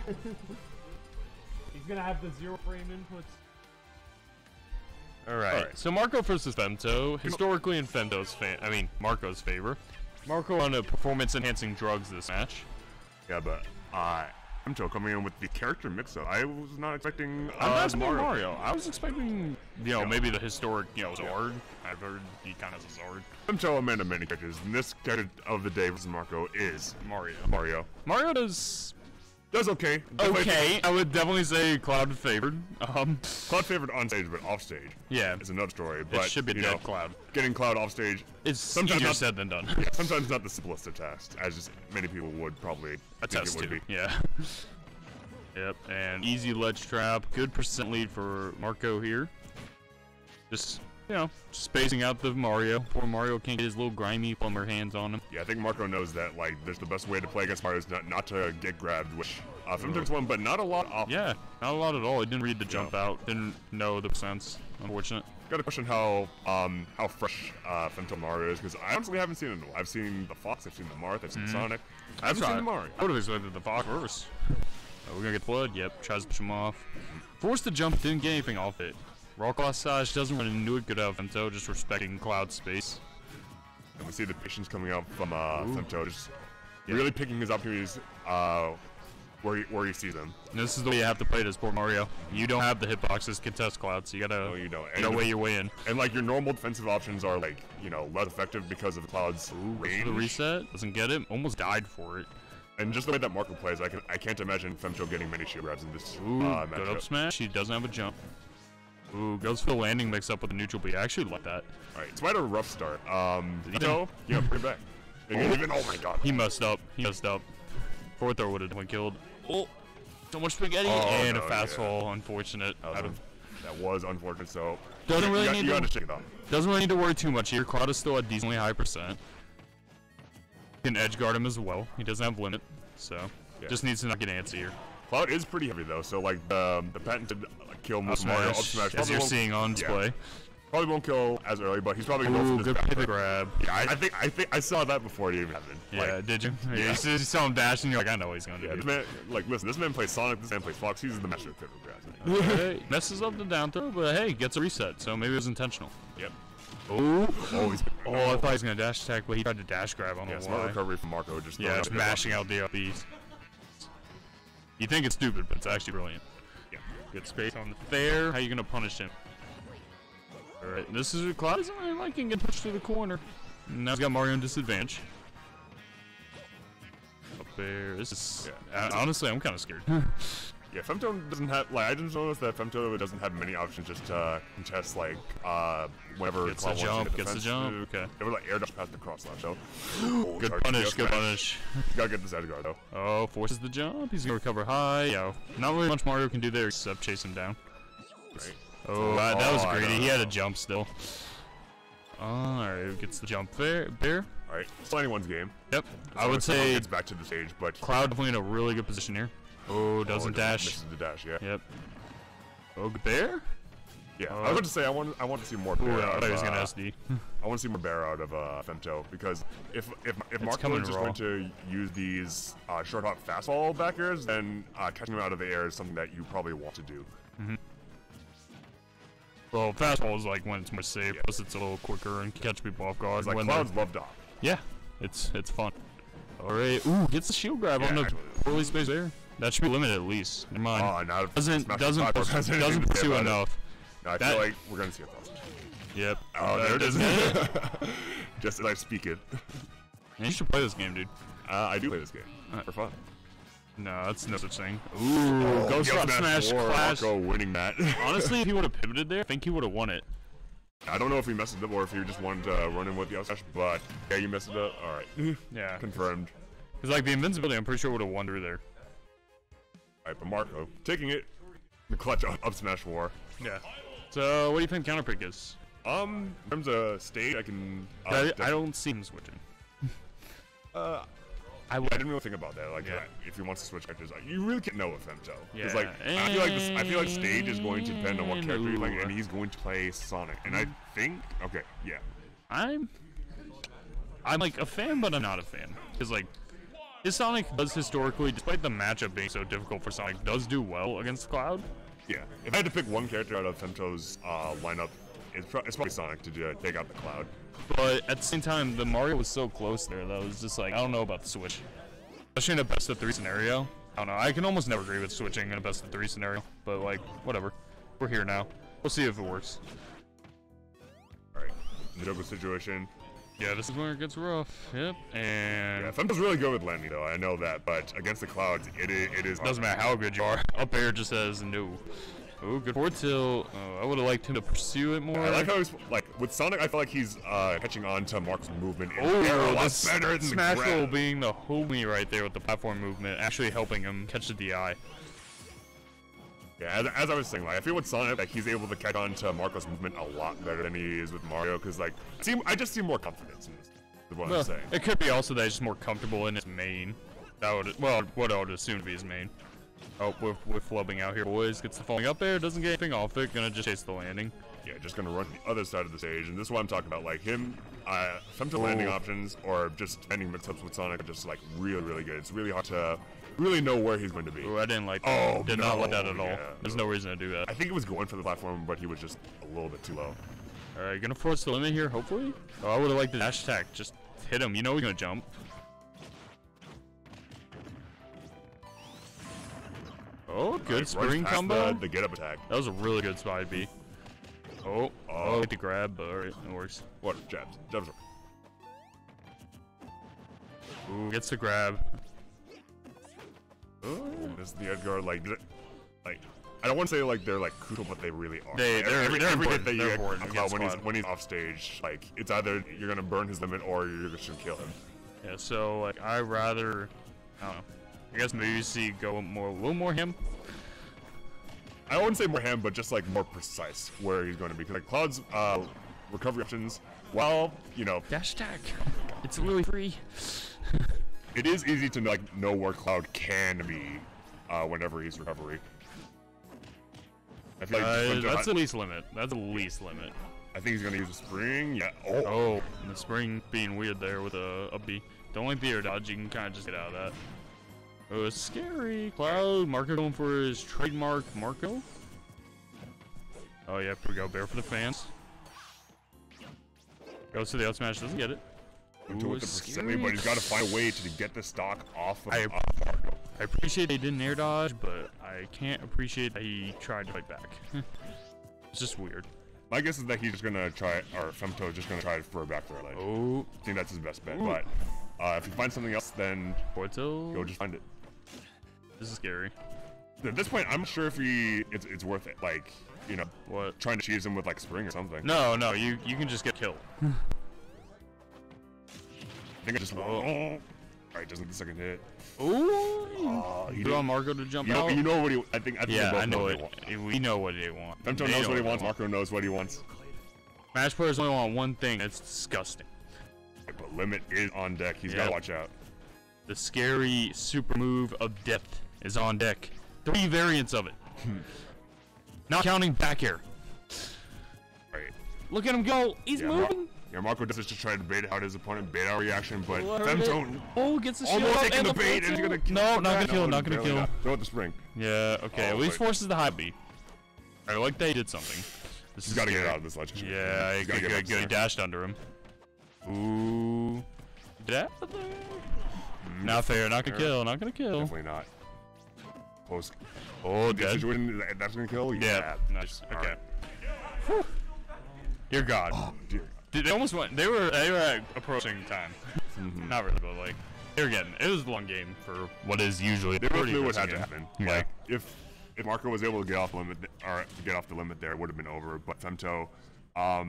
He's gonna have the 0 frame inputs. Alright, so Marko versus Femto. Historically in Marko's favor. Marko on a performance-enhancing drugs this match. Yeah, but Femto coming in with the character mix-up. I was not expecting Mario. I was expecting, maybe the historic, Zord. I've heard he kind of has a Zord. Femto, a man of many characters, and this character of the day versus Marko is Mario. Mario does okay. Okay, I would definitely say Cloud favored. Cloud favored on stage, but off stage. Yeah, it's another story. But it should be dead Cloud. Getting Cloud off stage is easier said than done. Yeah, sometimes not the simplest of tasks, as just many people would probably attest think it would to. be. Yeah. Yep, and easy ledge trap. Good percent lead for Marko here. Just, spacing out the Mario. Poor Mario can't get his little grimy plumber hands on him. Yeah, I think Marko knows that, there's the best way to play against Mario is not to get grabbed, which Femto's one, but not a lot off. Yeah, not a lot at all. He didn't read the jump out. Didn't know the sense. Unfortunate. Got a question how fresh Femto Mario is, because I honestly haven't seen it in a while. I've seen the Fox, I've seen the Marth, I've seen Sonic. I haven't seen the Mario. I would have expected the Fox first. We're gonna get blood. Yep, tries to push him off. Forced to jump, didn't get anything off it. Rock Sash doesn't run into it. Good out of Femto, just respecting Cloud space. And we see the patience coming out from Femto, just really picking his opportunities where he sees them. And this is the way you have to play this, poor Mario. You don't have the hitboxes to contest Cloud, so you gotta weigh your way in. And your normal defensive options are less effective because of Cloud's range. The reset doesn't get it. Almost died for it. And just the way that Marko plays, I can't imagine Femto getting many shield grabs in this matchup. Good up smash. He doesn't have a jump. Ooh, goes for the landing mix up with the neutral B. I actually like that. Alright, it's quite a rough start. Femto, bring it back. Oh my god. He messed up. Forward throw would have definitely killed. Oh, so much spaghetti and a fast fall. Unfortunate. That was unfortunate. So doesn't really need to worry too much here. Cloud is still at decently high percent. Can edge guard him as well. He doesn't have limit, so just needs to not get antsy here. Cloud is pretty heavy though, so the patented kill move Mario up smash as you're seeing on display. Probably won't kill as early, but he's probably going for this good pivot grab. Yeah, I think I saw that before it even happened. Yeah, did you? Yeah. You saw him dash and you're like, I know what he's gonna do. This man, listen, this man plays Sonic, this man plays Fox. He's the master of pivot grabs. Okay. Messes up the down throw, but hey, gets a reset, so maybe it was intentional. Yep. I thought he was gonna dash attack, but he tried to dash grab on the wall. Smart recovery from Marko. Just mashing out the upbeats. You think it's stupid, but it's actually brilliant. Yeah. Good space on the fair. How you gonna punish him? Alright, this is Cloud isn't really liking getting pushed through the corner. Now he's got Mario in disadvantage. Up there. This is honestly, I'm kind of scared. Yeah, Femto doesn't have I just noticed that Femto doesn't have many options just to contest whenever gets the jump. Okay. They were air dash past the cross slash. So good punish. You gotta get this edge guard though. Oh, forces the jump. He's gonna recover high. Yeah, not really much Mario can do there except chase him down. Right. Oh, that was greedy. He had a jump still. Alright, gets the jump there. Alright, still anyone's game. Yep. I would say gets back to the stage, but Cloud definitely in a really good position here. Oh, doesn't dash. Misses the dash, yeah. Yep. Oh, bear? Yeah, I was about to say I want to see more bear. I thought he was gonna SD. I want to see more bear out of Femto, because if Marko is just going to use these short hop fastball back airs, then catching him out of the air is something that you probably want to do. Well, fastball is when it's more safe, plus it's a little quicker and can catch people off guard. It's Cloud's loved off. Yeah, it's fun. Alright, ooh, gets the shield grab on the poorly spaced air. That should be limited at least. Never mind. Doesn't pursue enough. No, I feel like we're gonna see 1,000. Yep. Oh, there it is. Just as I speak it. You should play this game, dude. I do play this game for fun. No, that's no such thing. Ooh, Ghost Drop Smash Clash. Marko winning that. Honestly, if he would have pivoted there, I think he would have won it. I don't know if he messed it up or if he just wanted to run in with the outsmash, but yeah, you messed it up. All right. Yeah. Confirmed. Because the invincibility, I'm pretty sure would have won through there. All right, but Marko taking it, the clutch up smash war. Yeah. So, what do you think counter pick is? In terms of stage, I can. I don't see him switching. I didn't really think about that. If he wants to switch characters, you really can't know with Femto. Because I feel like stage is going to depend on what character you're playing, and he's going to play Sonic. And I think, I'm a fan, but I'm not a fan. Because His Sonic does historically, despite the matchup being so difficult for Sonic, does do well against Cloud. Yeah, if I had to pick one character out of Femto's lineup, it's probably Sonic to take out the Cloud. But at the same time, the Mario was so close there that it was just like, I don't know about the Switch. Especially in a best of 3 scenario. I don't know, I can almost never agree with switching in a best of 3 scenario. But like, whatever. We're here now. We'll see if it works. Alright, the Joker situation. Yeah, this is where it gets rough. Yep, and... Yeah, Femto's really good with landing though, I know that. But against the Clouds, it is... Doesn't matter how good you are. Up air just says no. Oh, good forward tilt. Oh, I would have liked him to pursue it more. I like how he's, like, with Sonic, I feel like he's catching on to Mark's movement in the air a lot this better than Smash the grab. Roll being the homie right there with the platform movement, actually helping him catch the DI. Yeah, as I was saying, like, I feel with Sonic, like, he's able to catch on to Marco's movement a lot better than he is with Mario, because, like, I just see more confidence in this, is what I'm saying. It could be also that he's just more comfortable in his main. That would, well, what I would assume to be his main. Oh, we're flubbing out here, boys. Gets the falling up air, doesn't get anything off it, gonna just chase the landing. Yeah, just gonna run to the other side of the stage, and this is what I'm talking about. Like, him, Femto landing options, or just landing mix-ups with Sonic are just, like, really, really good. It's really hard to really know where he's going to be. Ooh, I didn't like that. Oh, Did not like that at all. Yeah, There's no reason to do that. I think he was going for the platform, but he was just a little bit too low. Alright, gonna force the limit here, hopefully? Oh, I would've liked the dash attack. Just hit him. You know he's gonna jump. Oh, good spring combo. The get-up attack. That was a really good spy B. Oh, I like the grab, but alright, it works. What? Jabs. Jabs. Ooh, gets the grab. Oh, this is the Edgar, like, I don't want to say like they're like crucial, but they really are. They're every important. hit that you They're get important when he's off stage, like it's either you're gonna burn his limit or you're just gonna kill him. Yeah, so like I don't know. I guess maybe you see go a little more him. I wouldn't say more him, but just like more precise where he's going to be. Because like Cloud's recovery options, well, you know, dash attack. It's really free. It is easy to like know where Cloud can be whenever he's recovery. I feel like that's the least limit. That's the least limit. I think he's gonna use a spring. Yeah. Oh, and the spring being weird there with a B. Don't like the air dodge. You can kind of just get out of that. Oh, it's scary. Cloud. Marko going for his trademark Marko. Oh yeah, here we go. Bear for the fans. Goes to the out smash. Doesn't get it. Ooh, with the percent, but he's got to find a way to get the stock off of Marko. I appreciate they didn't air dodge, but I can't appreciate that he tried to fight back. It's just weird. My guess is that he's just gonna try, or Femto is just gonna try for a back throw ledge. Oh, I think that's his best bet. But if you find something else, then go just find it. This is scary. At this point, I'm not sure if it's worth it. Like, you know, what? Trying to cheese him with like spring or something. No, you can just get killed. I think I just Alright, doesn't get the second hit. Ooh! He threw on Marko to jump out. You know what he... I think yeah, I know it. We know what they want. Femto knows what he wants. Marko knows what he wants. Smash players only want one thing. It's disgusting. But limit is on deck. He's got to watch out. The scary super move of death is on deck. 3 variants of it. Not counting back air. Right. Look at him go. He's moving. Yeah, Marko does this to try to bait out his opponent, bait out reaction, but Femto gets the shield almost up taking the bait and he's gonna kill. No, not gonna kill, not gonna kill. Throw it the spring. Yeah, okay, at least forces the high B. I like that he did something. He's gotta get out of this ledge. Yeah, good. He dashed under him. Ooh. Get out of there. Not fair, not gonna kill, not gonna kill. Definitely not. Close. Oh, dead. That's gonna kill? Yeah, nice. Okay. Whew. Dear God. Oh, dear. They almost went. They were approaching time. Not really, but like they were getting. It was a long game for what is usually. They both knew what had to happen. Yeah. Like if Marko was able to get off the limit or get off the limit there, it would have been over. But Femto, I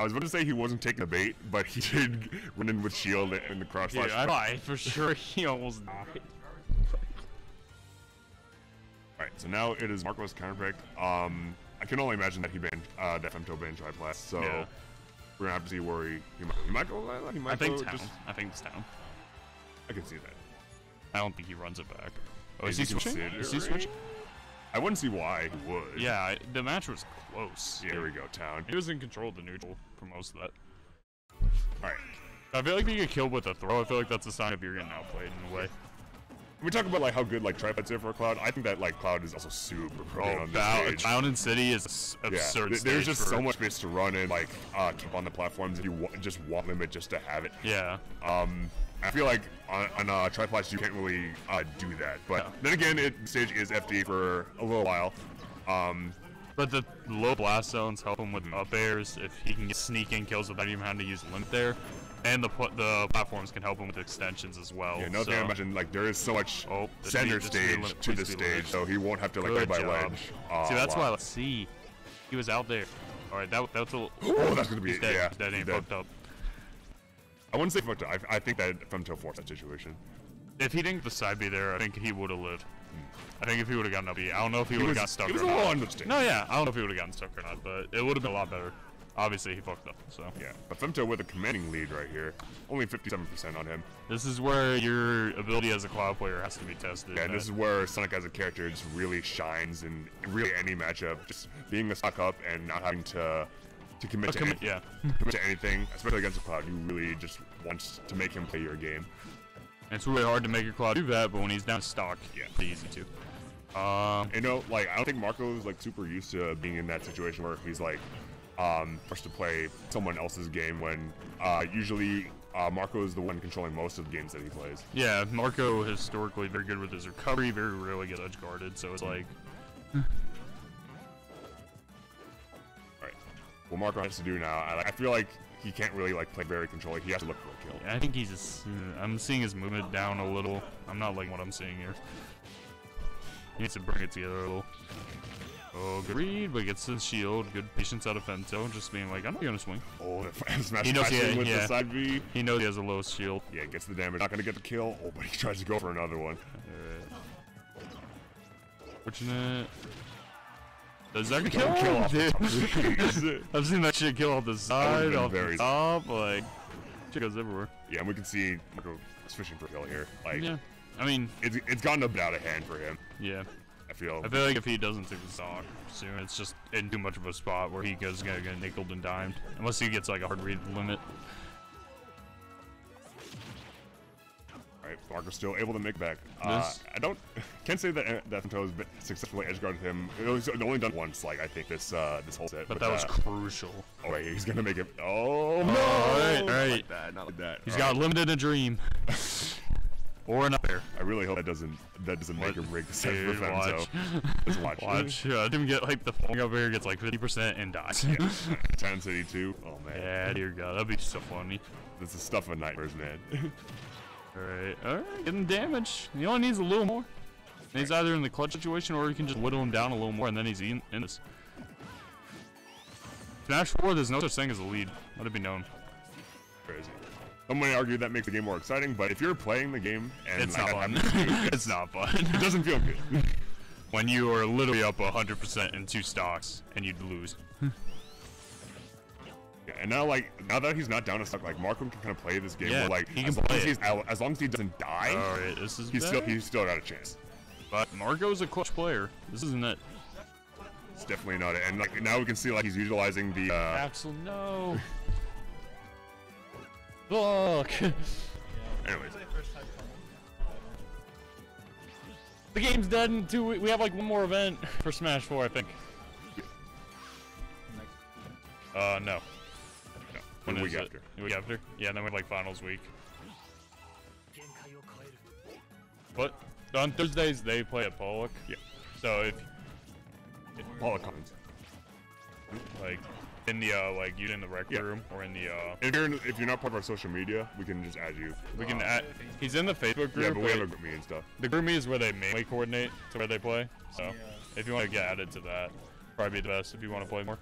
was about to say he wasn't taking the bait, but he did run in with shield and the cross slash. Yeah, I for sure he almost died. Alright, so now it is Marko's counter pick. I can only imagine that he banned that Femto banned Triplast, so we're gonna have to see where he might go. I think town. I think it's town. I can see that. I don't think he runs it back. Oh, is he switching? Is he switching? I wouldn't see why he would. Yeah, the match was close. Yeah, here we go, town. He was in control of the neutral for most of that. Alright. I feel like if you get killed with a throw, I feel like that's a sign of you're getting outplayed in a way. We talk about like how good like trifights are for Cloud. I think that like Cloud is also super broken on this stage. Mountain City is absurd. Yeah, there's just so much space to run and like keep on the platforms if you just want limit just to have it. Yeah. I feel like on Triflash you can't really do that. But then again, the stage is FD for a little while. But the low blast zones help him with up airs if he can get sneak-in kills without even having to use limit there. And the platforms can help him with extensions as well. Yeah, another thing I mentioned, like there is so much center stage to the stage, so he won't have to like go by ledge. See, that's why. Let's see. He was out there. All right, that's a little. Oh, that's gonna be dead. That ain't fucked up. I wouldn't say fucked up. I think that Femto forced that situation. If he didn't get the side B there, I think he would have lived. I think if he would have gotten up B, I don't know if he would have got stuck or not. It was a little understated. No, yeah, I don't know if he would have gotten stuck or not, but it would have been a lot better. Obviously, he fucked up, so. Yeah, but Femto with a commanding lead right here. Only 57% on him. This is where your ability as a Cloud player has to be tested. Yeah, and this is where Sonic as a character just really shines in really any matchup. Just being a stock up and not having to commit to anything, especially against a Cloud. You really just want to make him play your game. And it's really hard to make your Cloud do that, but when he's down stock, it's easy to. You know, like, I don't think Marco's like super used to being in that situation where he's like, forced to play someone else's game when usually Marko is the one controlling most of the games that he plays. Yeah, Marko historically very good with his recovery, very rarely get edge guarded, so it's like. Alright, what Marko has to do now, I feel like he can't really like play very controlling. He has to look for a kill. Yeah, I think he's just, I'm seeing his movement down a little. I'm not liking what I'm seeing here. He needs to bring it together a little. Oh, good read, but gets the shield. Good patience out of Femto, just being like, I'm not gonna swing. Oh, smash with the side B. He knows he has a low shield. Yeah, gets the damage. Not gonna get the kill. Oh, but he tries to go for another one. Fortunate. Does that kill off the top? I've seen that shit kill off the side, off the top, like, shit goes everywhere. Yeah, and we can see Marko fishing for a kill here. Like, yeah, I mean, it's gotten a bit out of hand for him. Yeah. I feel like if he doesn't take the stock soon, it's just in too much of a spot where he goes gonna get nickeled and dimed. Unless he gets like a hard read limit. Alright, Marko's still able to make back. I can't say that Femto has been successfully edge guarded him. It was only done once, like I think this whole set. But that was crucial. Oh wait, he's gonna make it. Oh no! Alright. Not like that. He's got limited a dream. Or an up air. I really hope that doesn't make or break the set for Femto. Just watch. Watch. I didn't get like the falling up air gets like 50% and dies. Yeah. Town City 2. Oh man. Yeah, dear God, that'd be so funny. This is stuff of nightmares, man. Alright, getting damage. He only needs a little more. And he's either in the clutch situation or you can just whittle him down a little more and then he's in this. Smash 4, there's no such thing as a lead. Let it be known. Crazy. Some may argue that makes the game more exciting, but if you're playing the game and it's not fun. It's not fun. It doesn't feel good. When you are literally up 100% in 2 stocks and you'd lose. Yeah, and now that he's not down a stock, like Marko can kind of play this game. Yeah, where, like he can play it. As long as he doesn't die, alright, this is he's still got a chance. But Marko's a clutch player. This isn't it. It's definitely not it. And like now we can see like he's utilizing the Axel, no. Fuck. Anyways. The game's dead in 2 weeks. We have like one more event for Smash 4, I think. No. When week after. Week after? Yeah, and then we have like finals week. But on Thursdays they play at Pollock. Yeah. So if Pollock comes. Like in the like you in the rec room or in the if you're not part of our social media, we can just add you. We can add. He's in the Facebook group. Yeah, but we have a group meet and stuff. The group meet is where they mainly coordinate to where they play. So if you want to get added to that, probably be the best if you want to play more.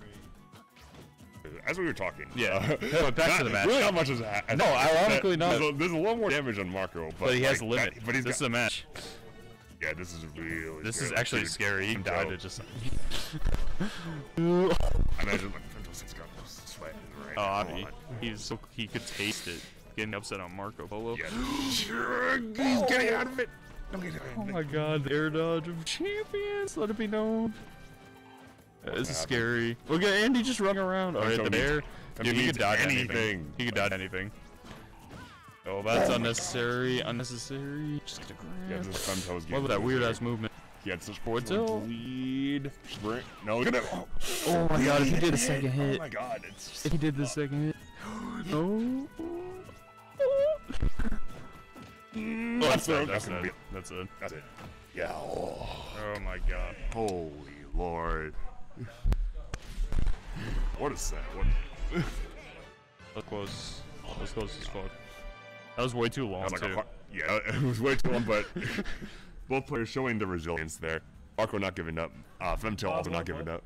As we were talking, but back to the match. Really, not much is no, ironically not. There's a little more damage on Marko, but he has a limit. But this is a match. Yeah, this is really. This is actually scary. He died to just. I imagine like Femto's got sweat right now. He could taste it. Getting upset on Marko Polo. Yeah. He's getting out of it. Oh my God, the air dodge of champions. Let it be known. This is scary. Look at Andy just running around. Alright, the bear. Dude, he could dodge anything. He could dodge anything. Oh, that's unnecessary. Unnecessary. Just gonna grab. Yeah, this Femto's What was that weird ass movement? He had such Forward tilt? lead. No, look at it. Oh my god, if he did a second hit. Oh my god, it's just... If he did the second hit. No. Oh, that's it. That's it. That's it. That's it. Yeah. Oh my god. Holy lord. What a set. What? That was close as fuck. That was way too long, Like too. Yeah, it was way too long, but both players showing the resilience there. Marko not giving up. Femto also not giving up.